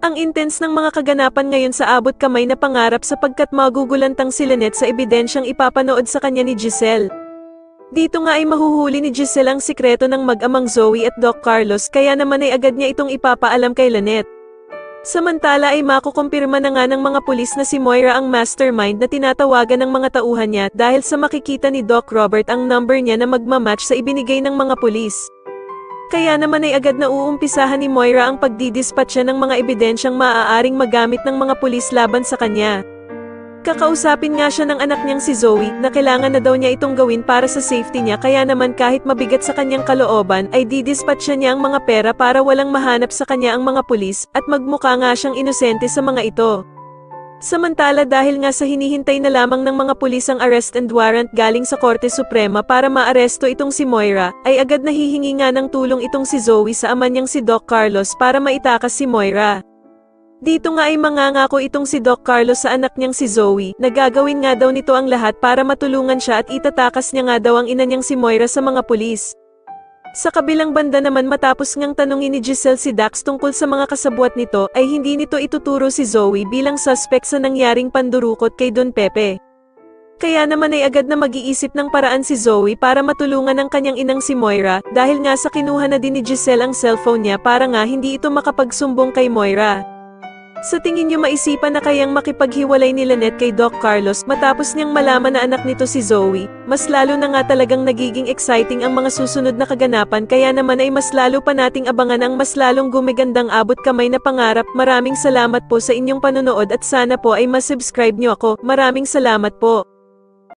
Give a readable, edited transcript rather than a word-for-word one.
Ang intense ng mga kaganapan ngayon sa abot kamay na pangarap sapagkat magugulantang si Lynette sa ebidensyang ipapanood sa kanya ni Giselle. Dito nga ay mahuhuli ni Giselle ang sikreto ng mag-amang Zoe at Doc Carlos kaya naman ay agad niya itong ipapaalam kay Lynette. Samantala ay makukumpirma na nga ng mga pulis na si Moira ang mastermind na tinatawagan ng mga tauhan niya dahil sa makikita ni Doc Robert ang number niya na magmamatch sa ibinigay ng mga pulis. Kaya naman ay agad na uumpisahan ni Moira ang pagdidispatcha ng mga ebidensyang maaaring magamit ng mga pulis laban sa kanya. Kakausapin nga siya ng anak niyang si Zoe na kailangan na daw niya itong gawin para sa safety niya kaya naman kahit mabigat sa kanyang kalooban ay didispatcha niya ang mga pera para walang mahanap sa kanya ang mga pulis at magmukha nga siyang inosente sa mga ito. Samantala dahil nga sa hinihintay na lamang ng mga pulis ang arrest and warrant galing sa Korte Suprema para maaresto itong si Moira, ay agad nahihingi nga ng tulong itong si Zoe sa ama niyang si Doc Carlos para maitakas si Moira. Dito nga ay mangangako itong si Doc Carlos sa anak niyang si Zoe, na gagawin nga daw nito ang lahat para matulungan siya at itatakas niya nga daw ang ina niyang si Moira sa mga pulis. Sa kabilang banda naman matapos ngang tanungin ni Giselle si Dax tungkol sa mga kasabwat nito ay hindi nito ituturo si Zoe bilang suspect sa nangyaring pandurukot kay Don Pepe. Kaya naman ay agad na mag-iisip ng paraan si Zoe para matulungan ang kanyang inang si Moira dahil nga sa kinuha na din ni Giselle ang cellphone niya para nga hindi ito makapagsumbong kay Moira. Sa tingin niyo maisipan na kayang makipaghiwalay ni Lynette kay Doc Carlos matapos niyang malaman na anak nito si Zoe? Mas lalo na nga talagang nagiging exciting ang mga susunod na kaganapan kaya naman ay mas lalo pa nating abangan ang mas lalong gumigandang abot kamay na pangarap. Maraming salamat po sa inyong panonood at sana po ay masubscribe niyo ako. Maraming salamat po.